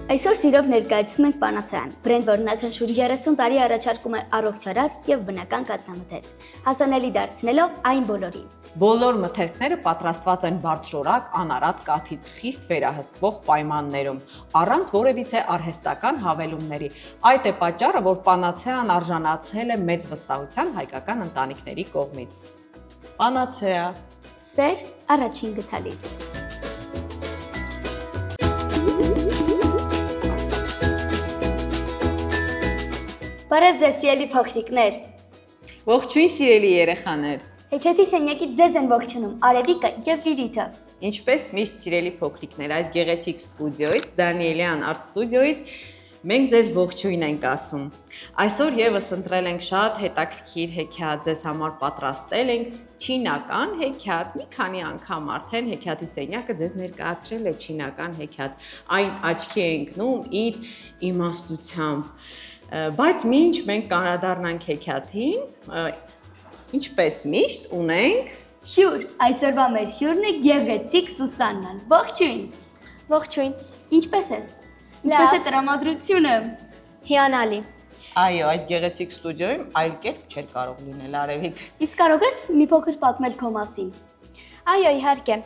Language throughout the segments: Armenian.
Այսօր սիրով ներկայացնում ենք Պանացեան, բրենդ, որն արդեն շուրջ 30 տարի առաջարկում է առողջարար եւ բնական կաթնամթերք, հասանելի դարձնելով այն բոլորին։ Բոլոր մթերքները պատրաստված են բարձրորակ անարատ կաթից խիստ վերահսկվող պայմաններում, առանց որևիցե արհեստական հավելումների։ Այդ է պատճառը, որ Պանացեան արժանացել է մեծ վստահության հայկական ընտանիքների կողմից։ Պանացեա։ Սեր առաջին գթալից։ Բարև ձեզ սիրելի փոքրիկներ։ Ողջույն սիրելի երեխաներ։ Հեքիաթի սենյակից ձեզ են ողջունում Արևիկը եւ Լիլիթը։ Ինչպես միշտ սիրելի փոքրիկներ, այս գեղեցիկ ստուդիոից, Դանիելյան արտ ստուդիոից մենք ձեզ ողջույն ենք ասում։ Այսօր եւս ընտրել ենք շատ հետաքրքիր հեքիաթ, ձեզ համար պատրաստել ենք չինական հեքիաթ։ Մի քանի անգամ արդեն հեքիաթի սենյակը ձեզ ներկայացրել է չինական հեքիաթ։ Այն աչքի է ընկնում իր իմաստությամբ։ Բայց մինչ մենք կանրադառնանք հեքիաթին, ինչպես միշտ ունենք Շյուր, այսօրվա մեր շյուրն է գեղեցիկ Սուսաննան։ Ողջույն։ Ողջույն։ Ինչպես ես։ Ինչպես է տրամադրությունը։ Հիանալի։ Այո, այս գեղեցիկ ստուդիոյում այլ կերպ չէր կարող լինել Արևիկ։ Իսկ կարող ես մի փոքր պատմել քո մասին։ Այո, իհարկե։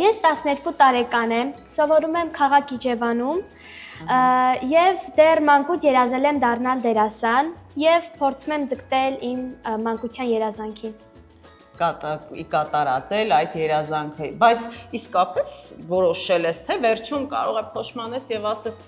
Ես 12 տարեկան եմ, սովորում եմ քաղաք Իջևանում եւ դեռ մանկուց երազել եմ դառնալ դերասան եւ փորձում եմ ձգտել իմ մանկության երազանքին։ Կատարածել այդ երազանքը, բայց իսկապես որոշել ես, թե վերջում կարող է փոշմանես եւ ասես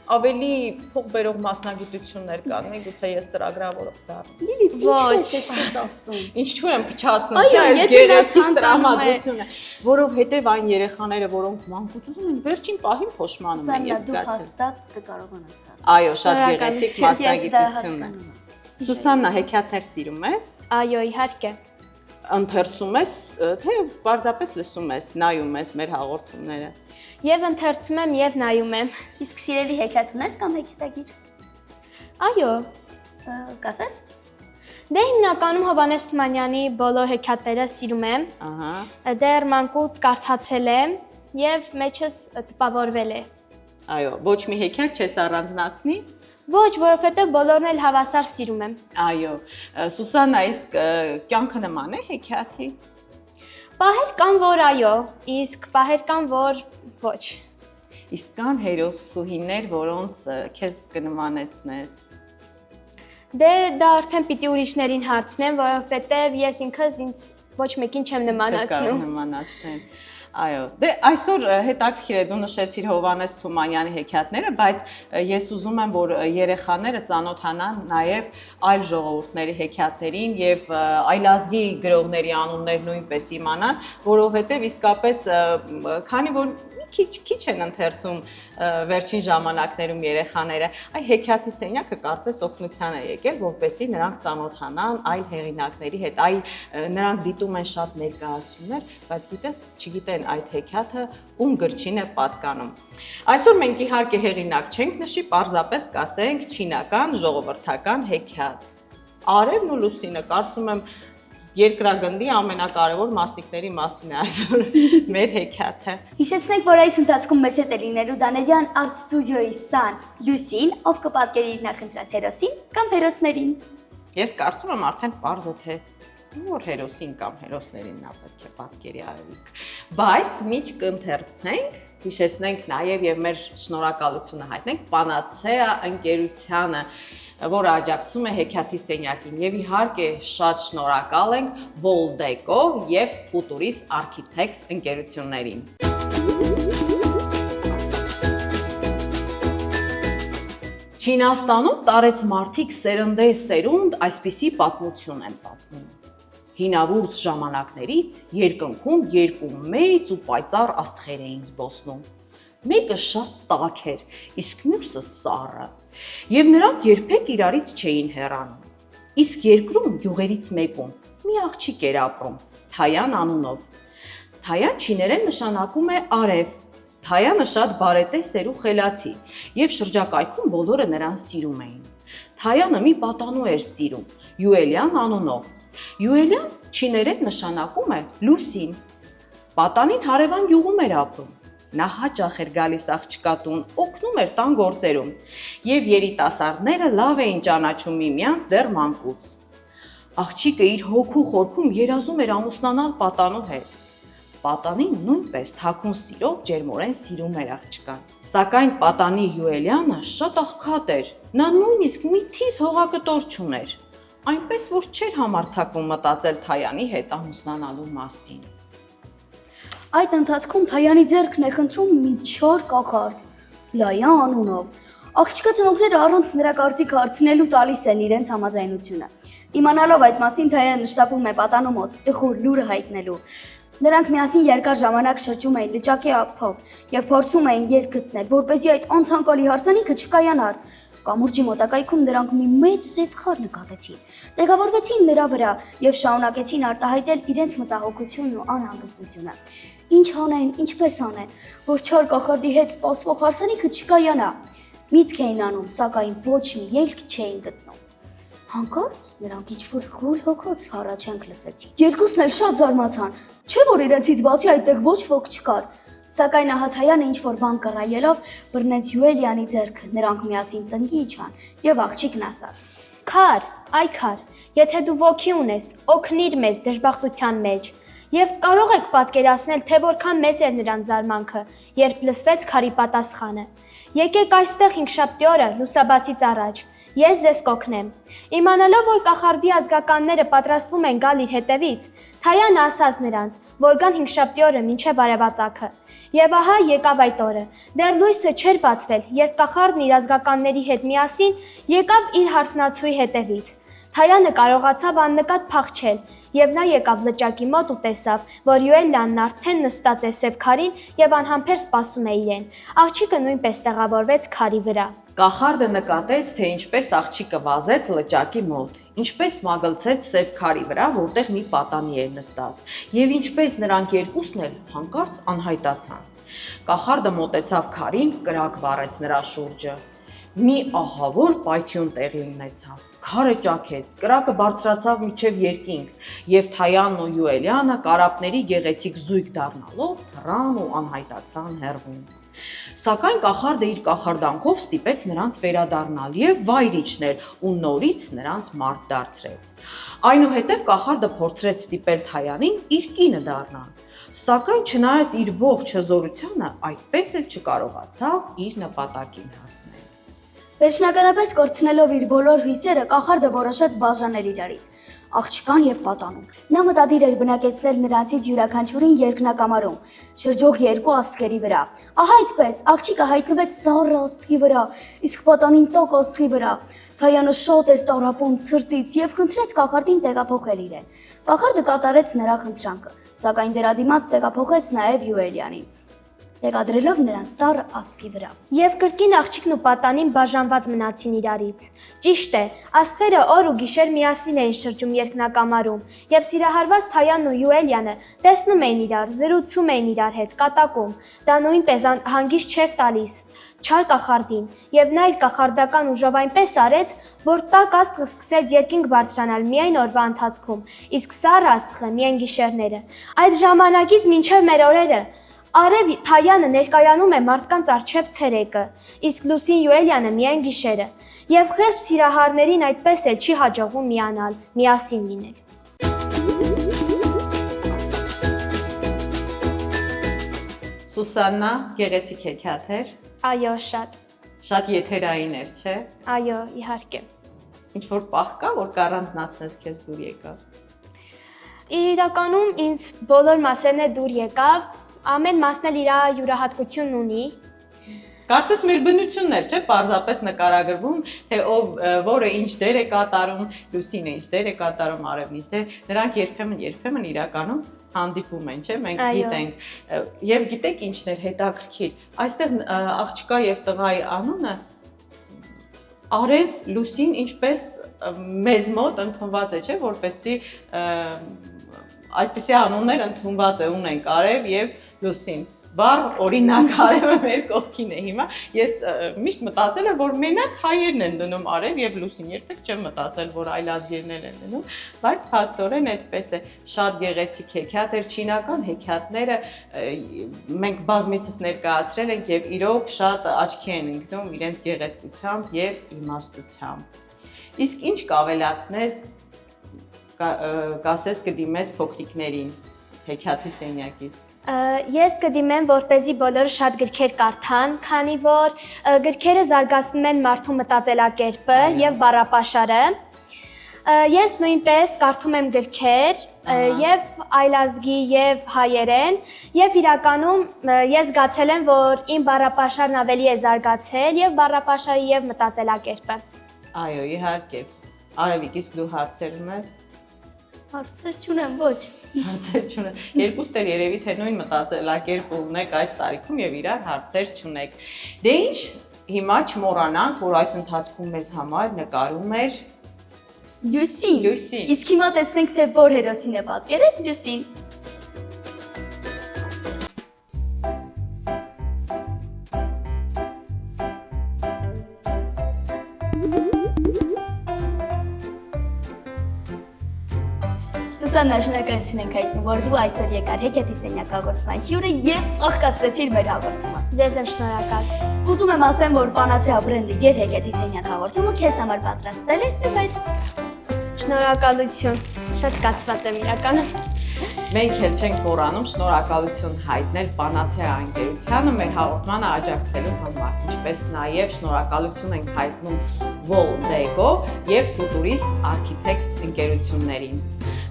ավելի փոխբերող մասնագիտություններ կան, միգուցե ես ծրագրավորող դառնամ։ Լիլիթ, Ոչ, ինչ ես այդպես ասում։ Ինչու եմ փչացնում, Այո, չէ, այս եթե նա գեղեցիկ ցանկանում է։ տրամադրությունը, որովհետեւ այն երեխաները, որոնք մանկուց ուզում են, վերջին պահին փոշմանում են, ես Սուսաննա, դու զգացել։ հաստատ կկարողանաս դա։ Այո, շատ գեղեցիկ մասնագիտություն է։ մասնագիտություն։ Սուսաննա, հեքիաթներ սիրում ես։ Այո, իհարկե։ Ընթերցում ես, թե պարզապես լսում ես, նայում ես մեր հաղորդումները։ Եվ ընթերցում եմ եւ նայում եմ։ Իսկ սիրելի հեքիաթ ունես կամ հեքիաթագիր։ Այո։ Կասես։ Դե հիմնականում Հովհաննես Թումանյանի բոլոր հեքիաթները սիրում եմ։ Ահա։ Դեռ մանկուց կարդացել եմ եւ մեջս տպավորվել է։ Այո, ոչ մի հեքիաթ չես առանձնացնի։ Ոչ, որովհետեւ բոլորն էլ հավասար սիրում եմ։ Այո, Սուսաննա, իսկ կյանքը նման է հեքիաթի։ Պահեր կան, որ այո, իսկ պահեր կան, որ ոչ։ Իսկ կան հերոսուհիներ, որոնց քեզ կնմանեցնես։ Դե դա արդեն պիտի ուրիշներին հարցնեմ, որովհետև ես ինքս ինձ ոչ մեկին չեմ Չես կարող նմանացնում։ նմանացնել։ Այո, դե այսօր հետաքրքիր է դու նշեցիր Հովհաննես Թումանյանի հեքիաթները, բայց ես ուզում եմ, որ երեխաները ծանոթանան նաև այլ ժողովուրդների հեքիաթներին եւ այլազգի գրողների անուններ նույնպես իմանան, որովհետեւ իսկապես քանի որ քիչ են ընթերցում վերջին ժամանակներում երեխաները, այ հեքիաթի սենյակը կարծես օգնության է եկել, որպեսզի նրանք ծանոթանան այլ հեղինակների հետ, նրանք դիտում են շատ ներկայացումներ, բայց գիտես, չգիտեն այդ հեքիաթը ում գրչին է պատկանում։ Այսօր մենք իհարկե հեղինակ չենք նշի, պարզապես կասենք չինական ժողովրդական հեքիաթ։ Արևն ու լուսինը, կարծում եմ երկրագնդի ամենակարևոր մասնիկների մասին է այսօր մեր հեքիաթը։ Հիշեցնենք, որ այս ընթացքում մեզ հետ է լինելու Դանիելյան արտ ստուդիոյի Սան Լուսին, ով կպատկերի իր նախընտրած հերոսին կամ հերոսներին։ Ես կարծում եմ արդեն պարզ է, թե որ հերոսին կամ հերոսներին նա պետք է պատկերի Արևիկ։ Բայց միջ կընթերցենք, հիշեցնենք նաև եւ մեր շնորհակալությունը հայտնենք Պանացեա ընկերությանը, որը աջակցում է հեքիաթի սենյակին եւ իհարկե շատ շնորհակալ ենք Voldeco եւ Futuris Architects ընկերություններին։ Չինաստանում տարեց մարդիկ սերնդե սերունդ այսպիսի պատմություն են պատմում։ Հինավուրց ժամանակներից երկնքում երկու մեծ ու պայծառ աստղեր էին զբոսնում։ Մեկը շատ տաք էր, իսկ մյուսը սառը, եւ նրանք երբեք իրարից չէին հեռանում։ Իսկ երկրում գյուղերից մեկում մի աղջիկ էր ապրում, Թայան անունով։ Թայան չիներեն նշանակում է արև։ Թայանը շատ բարետես էր ու խելացի, եւ շրջակայքում բոլորը նրան սիրում էին։ Թայանը մի պատանու էր սիրում, Յուելյան անունով։ Յուելյան չիներեն նշանակում է լուսին։ Պատանին հարևան գյուղում էր ապրում։ Նա հաճախ էր գալիս աղջկա տուն, օգնում էր տան գործերում, եւ երիտասարդները լավ էին ճանաչում միմյանց դեռ մանկուց։ Աղջիկը իր հոգու խորքում երազում էր ամուսնանալ պատանու հետ։ Պատանին նույնպես թաքուն սիրով ջերմորեն սիրում էր աղջկան։ Սակայն պատանի Յուելյանը շատ աղքատ էր։ Նա նույնիսկ մի թիզ հողակտոր չուներ։ Այնպես որ չէր համարձակվում մտածել Թայանի հետ ամուսնանալու մասին։ Այդ ընթացքում Թայանի ձեռքն է խնդրում մի չոր կախարդ, Լայա անունով։ Աղջկա ծնողները առանց նրա կարծիք հարցնելու տալիս են իրենց համաձայնությունը։ Իմանալով այդ մասին Թայանը շտապում է պատանու մոտ տխուր լուրը հայտնելու։ Նրանք միասին երկար ժամանակ շրջում էին լճակի ափով եւ փորձում էին ելք գտնել, որպեսզի այդ անցանկալի հարսանիքը չկայանար։ Կամուրջի մոտակայքում նրանք մի մեծ սև քար նկատեցին, տեղավորվեցին նրա վրա եւ շարունակեցին արտահայտել իրենց մտահոգությունն ու անհանգստությունը։ Ինչ անեն, ինչպես անեն, որ չոր կախարդի հետ սպասվող հարսանիքը չկայանա։ Միտք էին անում, սակայն ոչ մի ելք չէին գտնում։ Հանկարծ նրանք ինչ-որ խուլ հոգոց հառաչանք լսեցին։ Երկուսն էլ շատ զարմացան, չէ՞ որ իրենցից բացի այդտեղ ոչ ոք չկար։ Սակայն ահա Թայանը ինչ-որ բան կռայելով բռնեց Յուելյանի ձեռքը, նրանք միասին ծնկի իջան եւ աղջիկն ասաց. Քար, այ քար, եթե դու ոգի ունես, օգնիր մեզ դժբախտության մեջ։ Եվ կարող եք պատկերացնել, թե որքան մեծ էր նրան զարմանքը, երբ լսվեց քարի պատասխանը։ Եկեք այստեղ հինգշաբթի օրը լուսաբացից առաջ, ես ձեզ կօգնեմ։ Իմանալով, որ կախարդի ազգականները պատրաստվում են գալ իր հետևից, Թայան ասաց նրանց, որ գան հինգշաբթի օրը մինչև արևածագը։ Եվ ահա եկավ այդ օրը։ Դեռ լույսը չէր բացվել, երբ կախարդն իր ազգականների հետ միասին եկավ իր հարսնացուի հետևից։ Թայանը կարողացավ աննկատ փախչել, եւ նա եկավ լճակի մոտ ու տեսավ, որ Յուելյանն արդեն նստած է սև քարին եւ անհամբեր սպասում է իրեն։ Աղջիկը նույնպես տեղավորվեց քարի վրա։ Կախարդը նկատեց, թե ինչպես աղջիկը վազեց լճակի մոտ, ինչպես մագլցեց սև քարի վրա, որտեղ մի պատանի էր նստած, եւ ինչպես նրանք երկուսն էլ հանկարծ անհայտացան։ Կախարդը մոտեցավ քարին, կրակ վառեց նրա շուրջը։ Մի ահավոր պայթյուն տեղի ունեցավ։ Քարը ճաքեց, կրակը բարձրացավ մինչև երկինք, եւ Թայանն ու Յուելյանը կարապների գեղեցիկ զույգ դառնալով թռան ու անհայտացան հեռվում։ Սակայն կախարդը իր կախարդանքով ստիպեց նրանց վերադառնալ եւ վայր իջնել ու նորից նրանց մարդ դարձրեց։ Այնուհետև կախարդը փորձեց ստիպել Թայանին իր կինը դառնալ, սակայն չնայած իր ողջ հզորությանը, այդպես էլ չկարողացավ իր նպատակին հասնել։ Վերջնականապես կորցնելով իր բոլոր հույսերը, կախարդը որոշեց բաժանել իրարից աղջկան եւ պատանուն։ Նա մտադիր էր բնակեցնել նրանցից յուրաքանչյուրին երկնակամարում, շրջող երկու աստղերի վրա։ Ահա այդպես աղջիկը հայտնվեց սառը աստղի վրա, իսկ պատանին տոկ աստղի վրա։ Թայանը շատ էր տառապում ցրտից եւ խնդրեց կախարդին տեղափոխել իրեն։ Կախարդը կատարեց նրա խնդրանքը, սակայն դրա դիմաց տեղափոխեց նաեւ Յուելյանին, տեղադրելով նրան սառը աստղի վրա։ Եվ կրկին աղջիկն ու պատանին բաժանված մնացին իրարից։ Ճիշտ է, աստղերը օր ու գիշեր միասին էին շրջում երկնակամարում, եւ սիրահարված Թայանն ու Յուելյանը տեսնում էին իրար, զրուցում էին իրար հետ, կատակում։ Դա նույնպես հանգիստ չէր տալիս չար կախարդին, եւ նա իր կախարդական ուժով այնպես արեց, որ տաք աստղը սկսեց երկինք բարձրանալ միայն օրվա ընթացքում, իսկ սառը աստղը միայն գիշերները։ Այդ ժամանակից մինչև մեր օրերը Արև Թայանը ներկայանում է մարդկանց առջև ցերեկը, իսկ Լուսին Յուելյանը միայն գիշերը, եւ խեղճ սիրահարներին այդպես էլ չի հաջողվում միանալ, միասին լինել։ Սուսաննա, գեղեցիկ հեքիաթ էր։ Այո, շատ։ Շատ եթերային էր, չէ՞։ Այո, իհարկե։ Ինչ որ պահ կա, որ կառանձնացնես քեզ դուր եկավ։ Իրականում ինձ բոլոր մասերն է դուր եկավ, ամեն մասն էլ իր յուրահատկությունն ունի։ Կարծես մեր բնությունն էլ, չէ՞, պարզապես նկարագրվում, թե ով որը ինչ դեր է կատարում, Լուսինը ինչ դեր է կատարում, Արևն ինչ դեր, նրանք երբեմն իրականում հանդիպում են, չէ՞, մենք գիտենք, եւ գիտեք ինչն էր հետաքրքիր։ Այստեղ աղջկա եւ տղայի անունը Արև, Լուսին ինչպես մեզ մոտ ընդունված է, չէ՞, որպեսզի այդպիսի անուններ ընդունված է ունենք Արև եւ Լուսին։ բառ օրինակ արևը մեր կողքին է հիմա։ Ես միշտ մտածել եմ, որ մենակ հայերն են դնում արև եւ լուսին, երբեք չեմ մտածել, որ այլ ազգերներ են դնում, բայց փաստորեն այդպես է։ Շատ գեղեցիկ հեքիաթ էր, չինական հեքիաթները մենք բազմիցս ներկայացրել ենք եւ իրոք շատ աչքի են ընկնում իրենց գեղեցկությամբ եւ իմաստությամբ։ Իսկ ինչ կավելացնես, կասես կդիմես փոքրիկներին հեքիաթի սենյակից։ Ես կդիմեմ, որպեսզի բոլորը շատ գրքեր կարդան, քանի որ գրքերը զարգացնում են մարդու մտածելակերպը եւ բառապաշարը։ Ես նույնպես կարդում եմ գրքեր եւ այլազգի եւ հայերեն եւ իրականում ես զգացել եմ, որ իմ բառապաշարն ավելի է զարգացել եւ բառապաշարը եւ մտածելակերպը։ Այո, իհարկե։ Արևիկից դու հարցեր ունես։ Հարցեր չունեմ, ոչ։ Հարցեր չունեմ։ Երկուստ էլ երևի թե նույն մտածելակերպ ունեք այս տարիքում եւ իրար հարցեր չունեք։ Դե ինչ, հիմա չմոռանանք, որ այս ընթացքում մեզ համար նկարում էր Լուսին։ Իսկ հիմա տեսնենք, թե որ հերոսին է պատկերել Լուսին։ Սուսաննա, շնորհակալություն ենք հայտնում, որ դու այսօր եկար հեքիաթի սենյակ հաղորդման հյուրը եւ ծաղկացրեցիր մեր հաղորդումը։ Ձեզ եմ շնորհակալ։ Ուզում եմ ասեմ, որ Պանացիա բրենդը եւ հեքիաթի սենյակ հաղորդումը քեզ համար պատրաստել է նվեր։ Շնորհակալություն։ Շատ կացված եմ իրականում։ Մենք էլ չենք մոռանում շնորհակալություն հայտնել Պանացիա ընկերությանը մեր հաղորդմանը աջակցելու համար, ինչպես նաև շնորհակալություն ենք հայտնում Voldego եւ Futuris Architects ընկերություններին։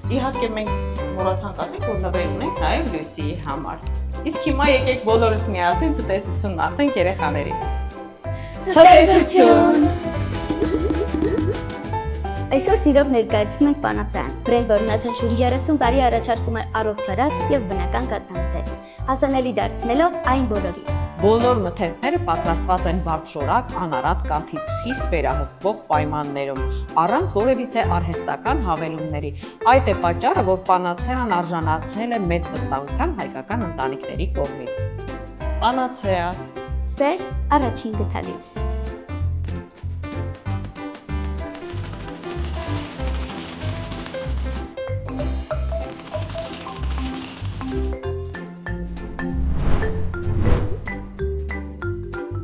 Իհարկե մենք մոռացանք ասենք, որ նվեր ունենք նաև Լուսիի համար։ Իսկ հիմա եկեք բոլորս միասին ցտեսություն մաղթենք երեխաներին։ Ցտեսություն։ Այսօր սիրով ներկայացնում ենք Պանացիան, բրենդ, որն արդեն շուրջ 30 տարի առաջարկում է առողջարար եւ բնական կաթնանյութեր, հասանելի դարձնելով այն բոլորին։ Բոլոր մթերքները պատրաստված են բարձրորակ անարատ կաթից խիստ վերահսկվող պայմաններում, առանց որևիցե արհեստական հավելումների։ Այդ է պատճառը, որ Պանացեան արժանացել է մեծ վստահության հայկական ընտանիքների կողմից։ Պանացեա։ Սեր առաջին գթալից։